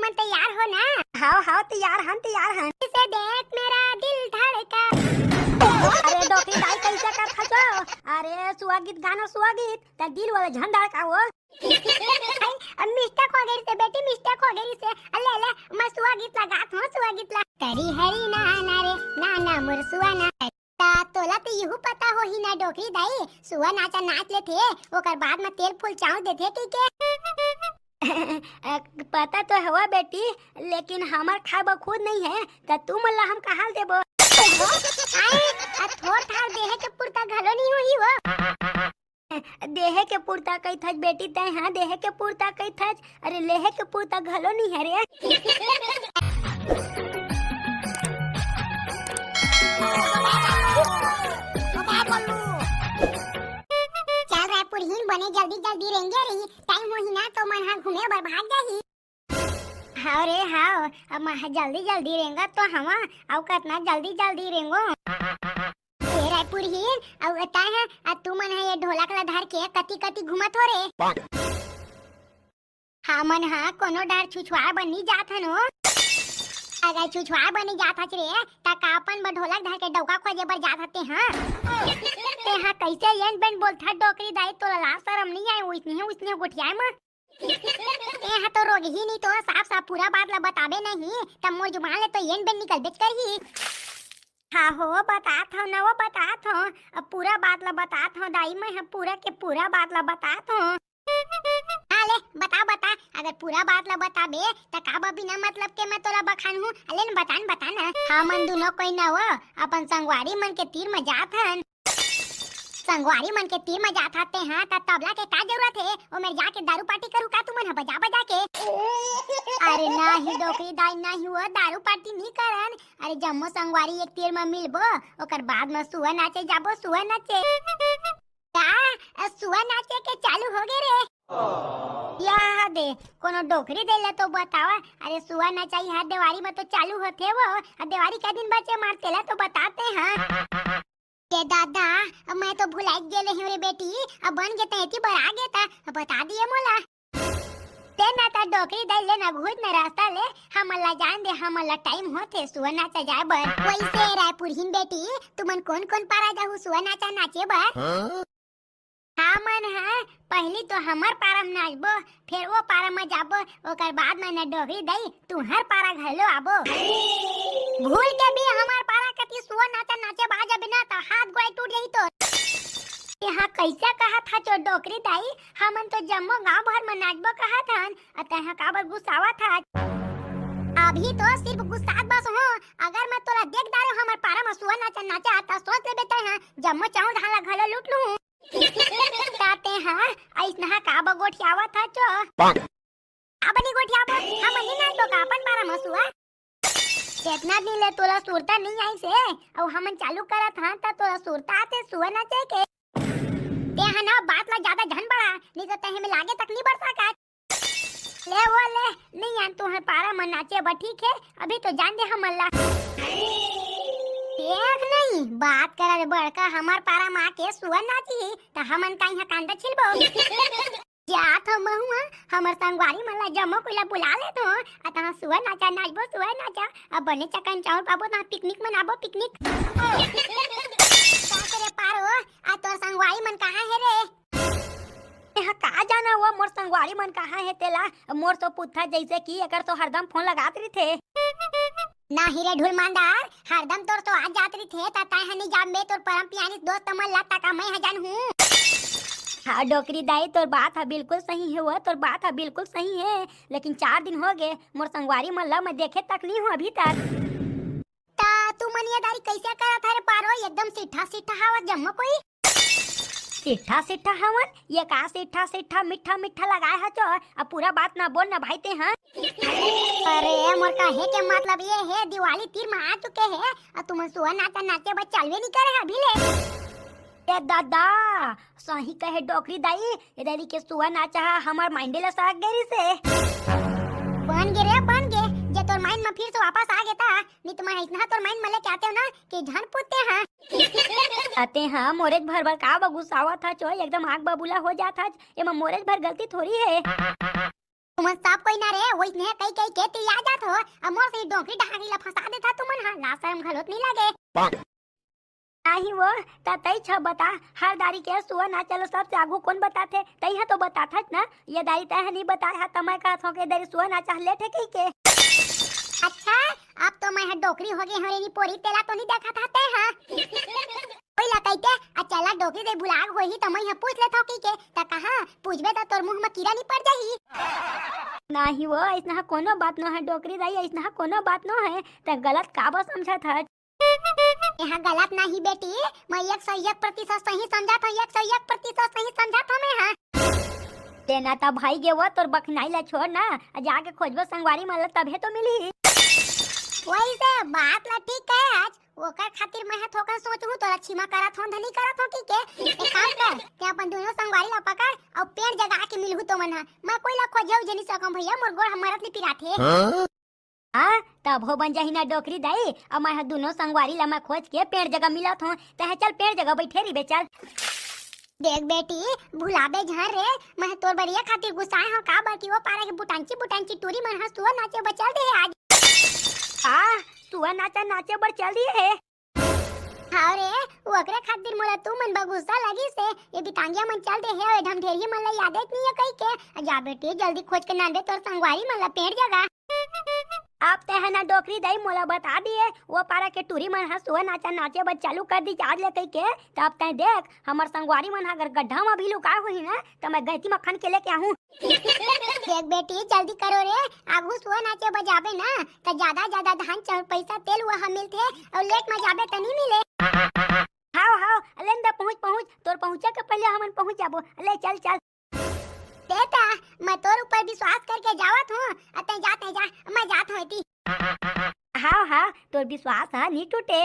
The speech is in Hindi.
तुम तैयार हो ना? हाँ हाँ तैयार हन। इसे देख मेरा दिल धड़का। अरे डॉक्टर दाई कैसे कर थचो? अरे सुहागीत गाना सुहागीत त दिल वाला झंडा का वो। मिस्टेक हो गई से बेटी, मिस्टेक हो गई से। अल्ले अल्ले मैं सुहागीत लगात हूँ, सुहागीत ला। तरी हरी नाना रे नाना मोर सुहाना। तोला तो यहू पता हो ही ना डोकरी दाई, सुहा नाचा नाच ले थे ओकर बाद में तेल फूल चाव देथे की के। पता तो हवा बेटी, लेकिन हमार खाबा खुद नहीं है त तू मल्ला हम कहाँ देबो? थोड़ थार देहे के पुरता घलो नहीं होही वो। देहे के पुरता कई थच बेटी तय, हाँ देहे के पुरता कई थच, अरे लेहे के पुरता घलो नहीं है रे। चल रायपुर हिल बने जल्दी जल्दी रहेंगे रही, टाइम हो ही ना तो मन हा घूमे बर भाग जाही। हाँ रे हाँ, अब जल्दी जल्दी रहेंगा तो हवा और कितना जल्दी जल्दी रहेंगो। ये रायपुर हिल और अता है तू मन है ये ढोलक ला धर के कति कति घुमत हो रे। हाँ मन हाँ कोनो डार छुछुआ बनी जात हनो। अगर छुछुआ बनी जात हच रे ता कापन ब ढोलक धर के डौका खोजे बर जात हते। हाँ ते हाँ कैसे येन बेन बोलथा डोकरी दाई, तो ला शरम नहीं आए उसने गोठिया में। यहाँ तो रोग ही नहीं तो साफ साफ पूरा बात ला बताबे नहीं तब मोर जुबान ले तो येन बेन निकल बेच कर ही। हाँ हो बतात हो ना, वो बतात हो, अब पूरा बात ला बतात हो दाई, मैं पूरा के पूरा बात ला बतात हो। हाँ ले बता बता, अगर पूरा बात ला बताबे त का बिना मतलब के मैं तोला बखान हूँ। अले न बता ना। हाँ मन दोनों कोई ना हो, अपन संगवारी मन के तीर में जात हन। संगवारी मन के तीर में जात हते हैं त तबला के का जरूरत है? ओ मैं जाके दारू पार्टी करूँ का तुमन बजा बजा के? अरे नहीं डोकरी दाई नहीं हुआ, दारू पार्टी नहीं करन। अरे जम्मो संगवारी एक तीर में मिलबो, ओकर बाद में सुआ नाचे जाबो, सुआ नाचे। का सुआ नाचे के चालू हो गए रे? या दे कोनो डोकरी देला तो बतावा। अरे सुआ नचाई हर देवारी में तो चालू होते वो, देवारी का दिन बच्चे मारते ला तो बताते हैं। के दादा मैं तो भुलाई गेले हूँ रे बेटी, अब बन के तैती बड़ा गया था, बता दिए मोला। ते ना ता डोकरी दे ले ना भूत ना रास्ता ले, हमला जान दे, हमला टाइम होते सुआ नाचा जाए बर। वैसे रायपुर हिन बेटी तुमन कौन कौन पारा जाहू सुआ नाचा नाचे बर? हाँ मन हाँ, पहली तो हमार पारा में नाचबो, फिर वो पारा में जाबो, ओकर बाद में ना डोगरी दई तू हर पारा घलो आबो। भूल के भी हमार पारा कति सुआ नाचा नाचे बाजा बिना तो हाथ गोई टूट जाई तो। यहाँ कैसा कहा था जो डोकरी दाई, हमन तो जम्मो गांव भर में नाचबो कहा थान, अतः काबर गुस्सावा था। अभी तो सिर्फ गुस्सात बस हो, अगर मैं तोला देख दारो हमार पारा में सुआ नाचा नाचा त सोच ले बेटा हां जम्मो चाऊ ढाला घलो लूट लूं। ताते हाँ ऐसना का बगोठियावा था चो अपनी गोठियाबो हम नहीं नाच तो कापन पारा मसुआ। कितना दिन ले तोला सुरता नहीं आई से, और हमन चालू करत हां त तोला सुरता आते सुआ नाचे के। ते हा ना बात ला ज्यादा झन बड़ा नहीं तो तहे में लागे तक नहीं बरसा का। ले वो ले नहीं आन तू है पारा में नाचे बा ठीक है, अभी तो जान दे हमला। देख नहीं बात कर रे बड़का, हमार पारा माँ के सुआ नाची त हमन काई हा कांदा छिलबो। जात हम हुआ हमर संगवारी मला जम्मो कोइला बुला ले तो अतः सुआ नाचा नाचबो, सुआ नाचा अब बने चकन चाउर पाबो ना, पिकनिक मनाबो पिकनिक। का करे पारो आ तोर संगवारी मन कहां है रे? यहाँ का जाना वो मोर संगवारी मन कहाँ है तेला, मोर तो पुत्था जैसे की अगर तो हरदम फोन लगात रही थे। ना हीरे ढुल मांदार हरदम तोर तो आज जात रही थे ता हनी जाब में तोर परम पियानी दोस्त मन लाता का मैं हजान हूँ। हाँ डोकरी दाई तोर बात है बिल्कुल सही है, वो तोर बात है बिल्कुल सही है, लेकिन 4 दिन हो गए मोर संगवारी मन ला मैं देखे तक नहीं हूँ अभी तक। ता तू मनियादारी कैसे करा था रे पारो? एकदम सिट्ठा सिट्ठा हवा जम्मो कोई सिट्ठा सिट्ठा हवन, ये का सिट्ठा सिट्ठा मीठा मीठा लगाए है जो, अब पूरा बात ना बोल ना भाई ते हैं। अरे मोर कहे के मतलब ये है दिवाली तीर में आ चुके हैं और तुम सुआ नाचा नाचे बस चलवे नहीं करे अभी ले। ए दादा सही कहे डोकरी दाई, इधर के सुआ नाचा हमार माइंडे ला साग गेरी से बन गे रे बन गे, जे तोर माइंड में फिर से वापस आ गया था नहीं तो मैं इतना तोर माइंड में लेके आते हो ना कि झन पुते हैं। आते हाँ मोरेज भर भर का गुस्सावा था चो एकदम आग बबूला हो जाता, ये मोरेज भर गलती थोड़ी है। तुम सब कोई ना रे वही ने कई कई के ती आ जात हो अमोर से डोंकरी ढाकी ला फंसा देता तुमन हां ला शर्म घलोत नहीं लागे नाही वो तई छ बता हर दारी के सुआ ना चलो सबसे आगू कौन बताथे तई है तो बताथा ना ये दारी तय नहीं बताया है तमय का थो के दारी सुआ ना चाहले थे के अच्छा अब तो मैं डोकरी हो गई हमारी पोरी तेला तो नहीं देखा था ते हां कोई ला कहते चला डोकरी दे बुलाग होही त मैं पूछ ले थोकी के त कहां पूछबे त तोर मुंह में कीड़ा नहीं पड़ जाही नाही वो ऐसा कोनो बात न है डोकरी दाई ऐसा कोनो बात न है त गलत काबो समझत है यहाँ गलत नहीं बेटी मैं 101% सही समझा था 101% सही समझा था मैं हां देना ता भाई गे वो तोर बखनाई ला छोड़ ना जाके खोजबो संगवारी मन तबे तो मिली वही से बात ला ठीक है आज ओकर खातिर मैं थोका सोचहूं तोरा छिमा करत हो धनी करत हो की के एक काम कर ते अपन दोनों संगवारी ला पकड़ और पेड़ जगा के मिलहु तो मना मैं कोई ला खोजऊ जनी सकम भैया मोर गोड़ हमरत ली पिराथे हां तब हो बन जाही ना डोकरी दाई अब मैं दोनों संगवारी ला मैं खोज के पेड़ जगह मिलत हूं तहे चल पेड़ जगह बैठे री बे चल देख बेटी भुलाबे झर रे मैं तोर बढ़िया खातिर गुस्साए हो का बाकी वो पारा के बुटांची टूरी मन हंसुआ नाचे बचल दे आज आ सुआ नाचा नाचे बर चल दिए है हां रे ओकरे खातिर मोला तू मन बा गुस्सा लगी से ये बिटांगिया मन चल दे है ढम ढेरी मन ला याद नहीं है कई के जा बेटी जल्दी खोज के नांदे तोर संगवारी मन ला पेड़ जगह आप तह ना डोकरी दाई मोला बता दिए वो पारा के टूरी मन हंसुआ नाचा नाचे बस चालू कर दी आज ले कई के तब तय देख हमर संगवारी मन अगर गड्ढा में भी लुका होही ना तो मैं गैती मक्खन के लेके आऊं देख बेटी जल्दी करो रे आगू सुआ नाचे बजाबे ना तो ज्यादा धान चाउर पैसा तेल वहां मिलते और लेट में जाबे त नहीं मिले हां हां लेंदा पहुंच तोर पहुंचे के पहले हमन पहुंच जाबो ले चल बेटा मैं तोर ऊपर विश्वास करके जावत हूं अते जा मैं जात होती हां तोर विश्वास है नहीं टूटे